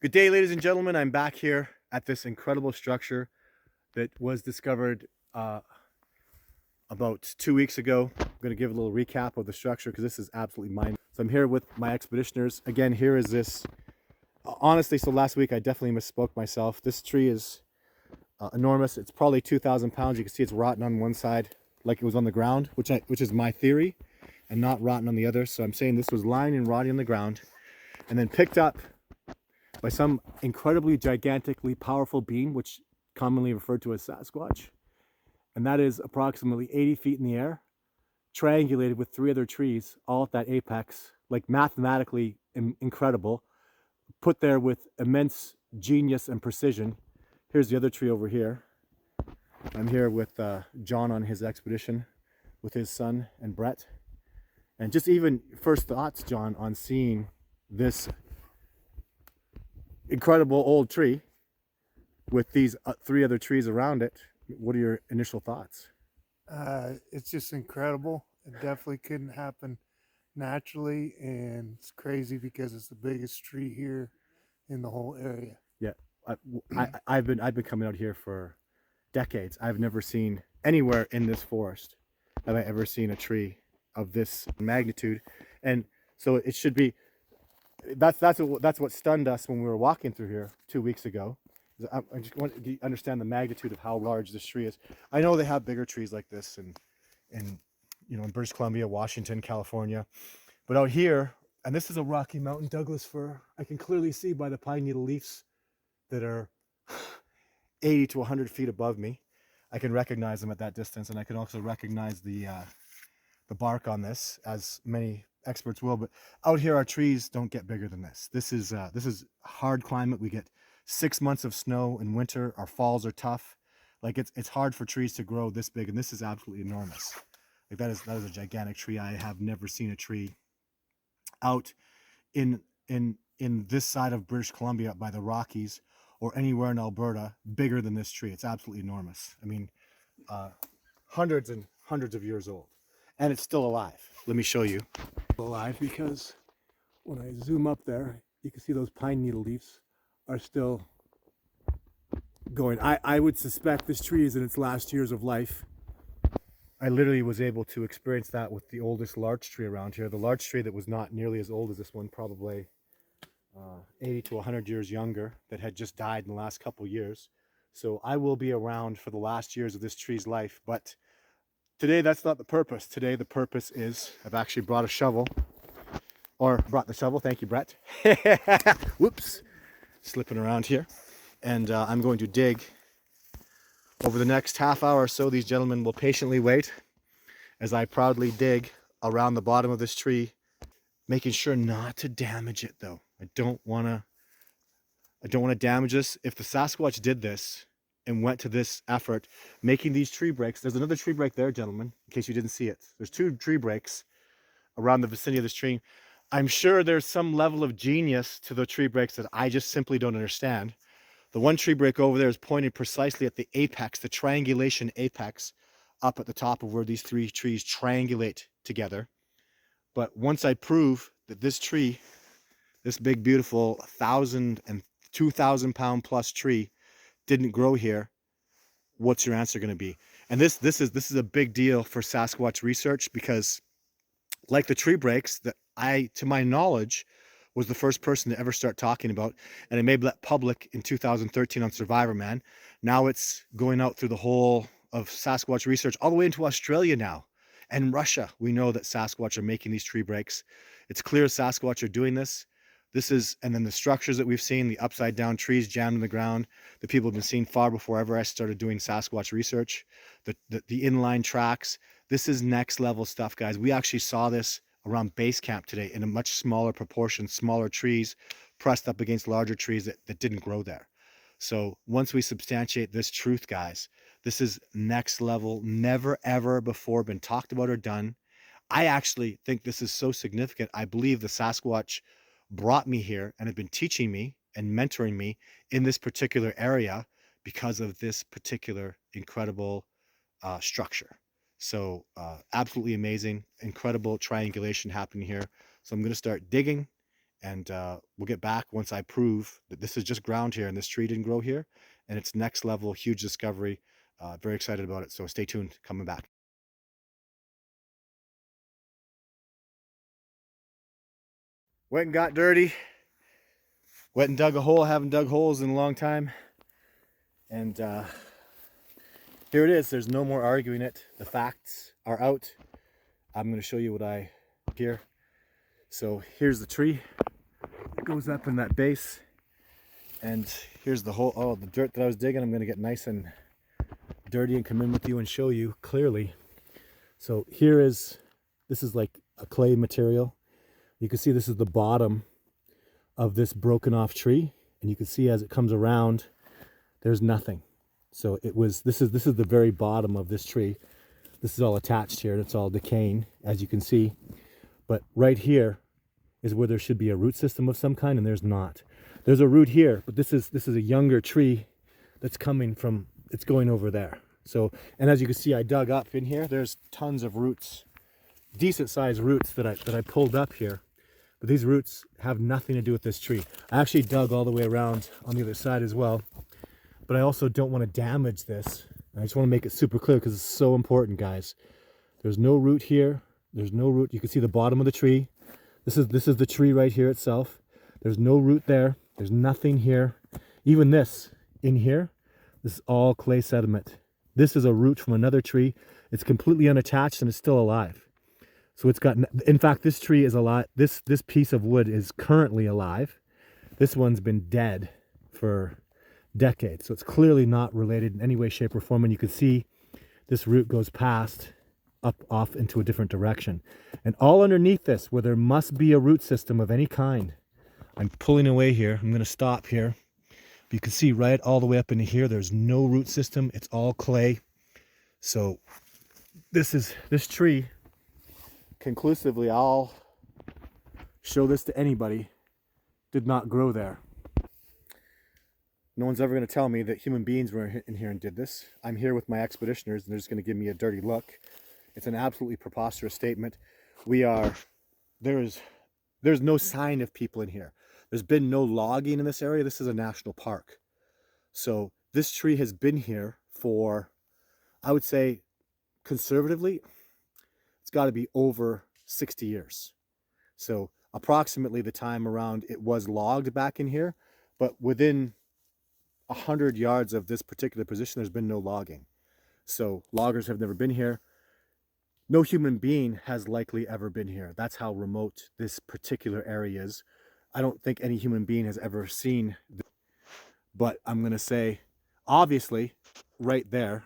Good day, ladies and gentlemen. I'm back here at this incredible structure that was discovered about 2 weeks ago. I'm going to give a little recap of the structure because this is absolutely mind. So I'm here with my expeditioners. Again, here is this. Honestly, so last week I definitely misspoke myself. This tree is enormous. It's probably 2,000 pounds. You can see it's rotten on one side like it was on the ground, which is my theory, and not rotten on the other. So I'm saying this was lying and rotting on the ground and then picked up by some incredibly gigantically powerful being, which commonly referred to as Sasquatch. And that is approximately 80 feet in the air, triangulated with three other trees, all at that apex, like mathematically incredible, put there with immense genius and precision. Here's the other tree over here. I'm here with John on his expedition with his son and Brett. And just even first thoughts, John, on seeing this incredible old tree with these three other trees around it. What are your initial thoughts? It's just incredible. It definitely couldn't happen naturally, and it's crazy because it's the biggest tree here in the whole area. Yeah, I've been coming out here for decades. I've never seen anywhere in this forest have I ever seen a tree of this magnitude, and so it should be. That's what stunned us when we were walking through here 2 weeks ago. I just want to understand the magnitude of how large this tree is. I know they have bigger trees like this in in British Columbia, Washington, California, but out here, and this is a Rocky Mountain Douglas fir. I can clearly see by the pine needle leaves that are 80 to 100 feet above me. I can recognize them at that distance, and I can also recognize the bark on this, as many experts will. But out here, our trees don't get bigger than this. This is hard climate. We get 6 months of snow in winter. Our falls are tough. Like it's hard for trees to grow this big, and this is absolutely enormous. Like that is a gigantic tree. I have never seen a tree out in this side of British Columbia by the Rockies or anywhere in Alberta bigger than this tree. It's absolutely enormous. I mean, hundreds and hundreds of years old, and it's still alive. Let me show you. Alive because when I zoom up there, you can see those pine needle leaves are still going. I would suspect this tree is in its last years of life. I literally was able to experience that with the oldest larch tree around here. The larch tree that was not nearly as old as this one, probably 80 to 100 years younger, that had just died in the last couple years. So I will be around for the last years of this tree's life. But today, that's not the purpose. Today, the purpose is I've actually brought a shovel, or brought the shovel. Thank you, Brett. Whoops, slipping around here. And I'm going to dig. Over the next half hour or so, these gentlemen will patiently wait as I proudly dig around the bottom of this tree, making sure not to damage it, though. I don't want to damage this. If the Sasquatch did this and went to this effort, making these tree breaks, there's another tree break there, gentlemen, in case you didn't see it. There's two tree breaks around the vicinity of this tree. I'm sure there's some level of genius to the tree breaks that I just simply don't understand. The one tree break over there is pointed precisely at the apex, the triangulation apex, up at the top of where these three trees triangulate together. But once I prove that this tree, this big, beautiful 1,000 and 2,000 pound plus tree didn't grow here, what's your answer going to be? And this is a big deal for Sasquatch research, because like the tree breaks that I, to my knowledge, was the first person to ever start talking about, and it made that public in 2013 on Survivor Man. Now it's going out through the whole of Sasquatch research all the way into Australia now. And Russia, we know that Sasquatch are making these tree breaks. It's clear Sasquatch are doing this. And then the structures that we've seen, the upside down trees jammed in the ground, that people have been seeing far before ever I started doing Sasquatch research, the inline tracks. This is next level stuff, guys. We actually saw this around base camp today in a much smaller proportion, smaller trees pressed up against larger trees that didn't grow there. So once we substantiate this truth, guys, this is next level, never ever before been talked about or done. I actually think this is so significant. I believe the Sasquatch brought me here and have been teaching me and mentoring me in this particular area because of this particular incredible structure. So absolutely amazing, incredible triangulation happening here. So I'm going to start digging And we'll get back once I prove that this is just ground here and this tree didn't grow here, and it's next level, huge discovery. Very excited about it. So stay tuned, coming back. Went and got dirty. Went and dug a hole. Haven't dug holes in a long time. And here it is. There's no more arguing it. The facts are out. I'm going to show you what I hear. So here's the tree. It goes up in that base. And here's the hole. Oh, the dirt that I was digging, I'm going to get nice and dirty and come in with you and show you clearly. So this is like a clay material. You can see this is the bottom of this broken off tree, and you can see as it comes around, there's nothing. So this is the very bottom of this tree. This is all attached here, and it's all decaying, as you can see. But right here is where there should be a root system of some kind, and there's not. There's a root here, but this is a younger tree that's coming from, it's going over there. So, and as you can see, I dug up in here. There's tons of roots, decent sized roots that I pulled up here. But these roots have nothing to do with this tree. I actually dug all the way around on the other side as well. But I also don't want to damage this. I just want to make it super clear because it's so important, guys. There's no root here. There's no root. You can see the bottom of the tree. This is the tree right here itself. There's no root there. There's nothing here. Even this in here, this is all clay sediment. This is a root from another tree. It's completely unattached and it's still alive. So it's got, in fact, this tree is alive. This piece of wood is currently alive. This one's been dead for decades. So it's clearly not related in any way, shape, or form. And you can see this root goes past up off into a different direction. And all underneath this, where there must be a root system of any kind, I'm pulling away here. I'm going to stop here. But you can see right all the way up into here, there's no root system. It's all clay. So this tree, conclusively, I'll show this to anybody, did not grow there. No one's ever going to tell me that human beings were in here and did this. I'm here with my expeditioners and they're just going to give me a dirty look. It's an absolutely preposterous statement. There's no sign of people in here. There's been no logging in this area. This is a national park. So this tree has been here for, I would say, conservatively, it's got to be over 60 years. So approximately the time around it was logged back in here, but within 100 yards of this particular position, there's been no logging. So loggers have never been here. No human being has likely ever been here. That's how remote this particular area is. I don't think any human being has ever seen this. But I'm going to say, obviously, right there,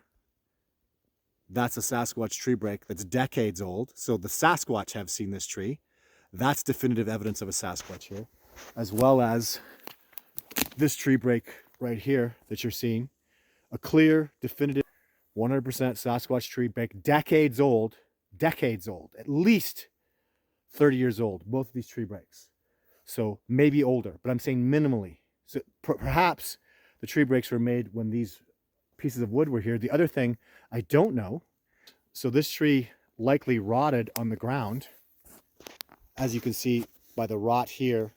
that's a Sasquatch tree break that's decades old. So the Sasquatch have seen this tree. That's definitive evidence of a Sasquatch here. As well as this tree break right here that you're seeing. A clear, definitive, 100% Sasquatch tree break, decades old, at least 30 years old, both of these tree breaks. So maybe older, but I'm saying minimally. So perhaps the tree breaks were made when these pieces of wood were here. The other thing, I don't know. So this tree likely rotted on the ground, as you can see by the rot here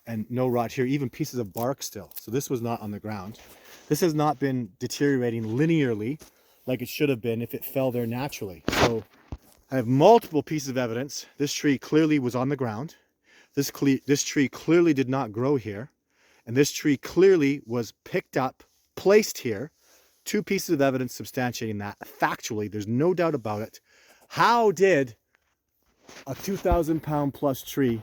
and no rot here, even pieces of bark still. So this was not on the ground. This has not been deteriorating linearly like it should have been if it fell there naturally. So I have multiple pieces of evidence. This tree clearly was on the ground. This tree clearly did not grow here. And this tree clearly was picked up, placed here. 2 pieces of evidence substantiating that. Factually, there's no doubt about it. How did a 2,000 pound plus tree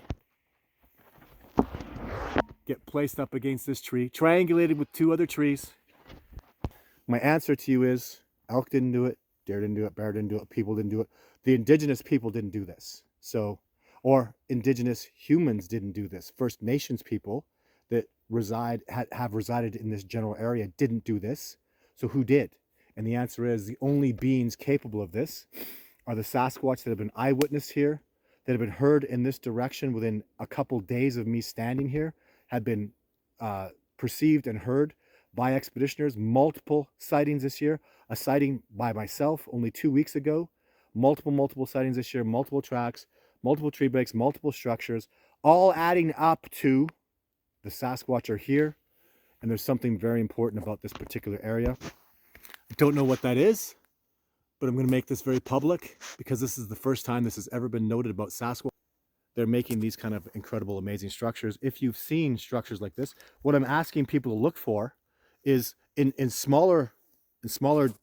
get placed up against this tree, triangulated with 2 other trees? My answer to you is elk didn't do it, deer didn't do it, bear didn't do it, people didn't do it. The indigenous people didn't do this. So, or indigenous humans didn't do this. First Nations people that have resided in this general area didn't do this. So who did? And the answer is the only beings capable of this are the Sasquatch that have been eyewitness here, that have been heard in this direction within a couple days of me standing here, had been perceived and heard by expeditioners. Multiple sightings this year, a sighting by myself only 2 weeks ago, multiple sightings this year, multiple tracks, multiple tree breaks, multiple structures, all adding up to the Sasquatch are here, and there's something very important about this particular area. I don't know what that is, but I'm going to make this very public because this is the first time this has ever been noted about Sasquatch. They're making these kind of incredible, amazing structures. If you've seen structures like this, what I'm asking people to look for is in smaller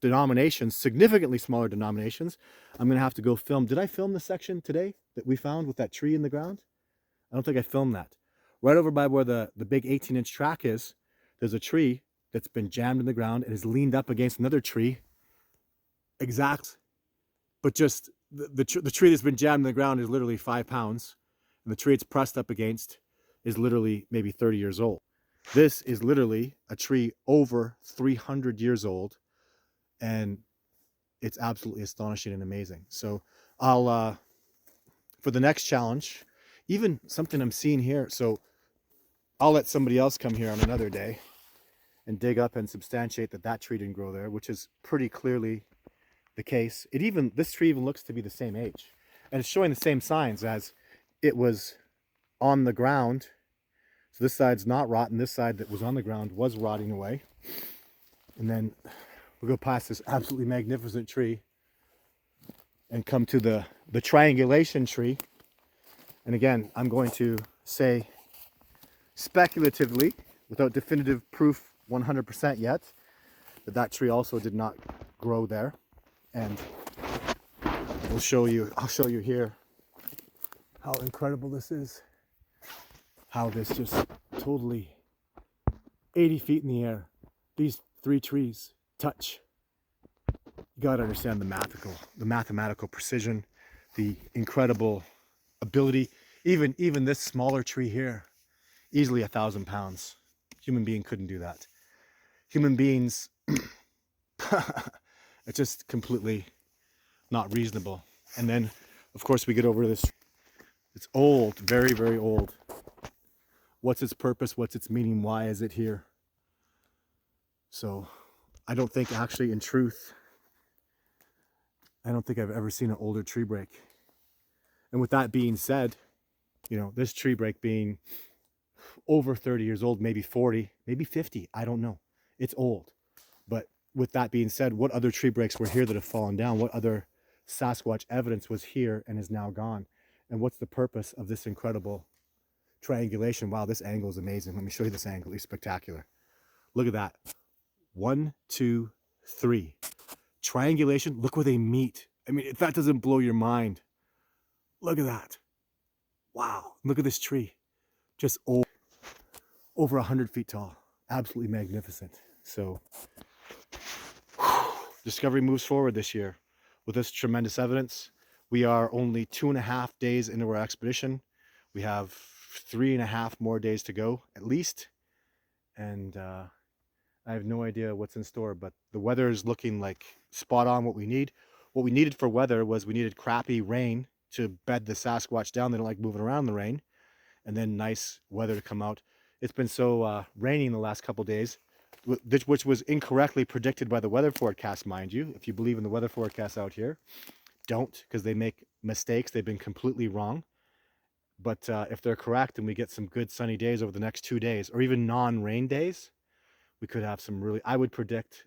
denominations, significantly smaller denominations. I'm going to have to go film. Did I film the section today that we found with that tree in the ground? I don't think I filmed that. Right over by where the big 18-inch track is, there's a tree that's been jammed in the ground and is leaned up against another tree. Exact. But just the tree that's been jammed in the ground is literally 5 pounds. And the tree it's pressed up against is literally maybe 30 years old. This is literally a tree over 300 years old. And it's absolutely astonishing and amazing. So I'll, for the next challenge, even something I'm seeing here. So I'll let somebody else come here on another day and dig up and substantiate that that tree didn't grow there, which is pretty clearly the case. This tree even looks to be the same age, and it's showing the same signs as it was on the ground. So this side's not rotten. This side that was on the ground was rotting away. And then we'll go past this absolutely magnificent tree and come to the triangulation tree. And again, I'm going to say speculatively, without definitive proof 100% yet, that tree also did not grow there. And I'll show you here how incredible this is. How this just totally 80 feet in the air, these 3 trees touch. You gotta understand the mathematical precision, the incredible ability. Even this smaller tree here, easily 1,000 pounds. Human being couldn't do that. Human beings, it's just completely not reasonable. And then, of course, we get over this. It's old, very, very old. What's its purpose? What's its meaning? Why is it here? So I don't think actually, in truth, I don't think I've ever seen an older tree break. And with that being said, this tree break being over 30 years old, maybe 40, maybe 50, I don't know. It's old. But with that being said, what other tree breaks were here that have fallen down? What other Sasquatch evidence was here and is now gone? And what's the purpose of this incredible triangulation? Wow, this angle is amazing. Let me show you this angle. It's spectacular. Look at that. 1, 2, 3. Triangulation. Look where they meet. I mean, if that doesn't blow your mind, look at that. Wow. Look at this tree. Just over 100 feet tall. Absolutely magnificent. So Discovery moves forward this year with this tremendous evidence. We are only 2.5 days into our expedition. We have 3.5 more days to go at least. And I have no idea what's in store, but the weather is looking like spot on what we need. What we needed for weather was we needed crappy rain to bed the Sasquatch down. They don't like moving around in the rain. And then nice weather to come out. It's been so raining the last couple days, which was incorrectly predicted by the weather forecast, mind you. If you believe in the weather forecasts out here, don't, because they make mistakes. They've been completely wrong. But if they're correct and we get some good sunny days over the next 2 days, or even non-rain days, we could have some really, I would predict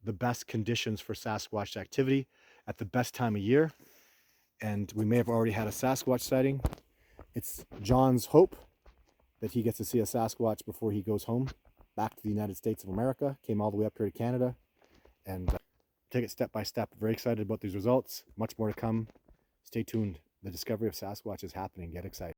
the best conditions for Sasquatch activity at the best time of year. And we may have already had a Sasquatch sighting. It's John's hope that he gets to see a Sasquatch before he goes home back to the United States of America. Came all the way up here to Canada, and take it step by step. Very excited about these results. Much more to come. Stay tuned. The discovery of Sasquatch is happening. Get excited.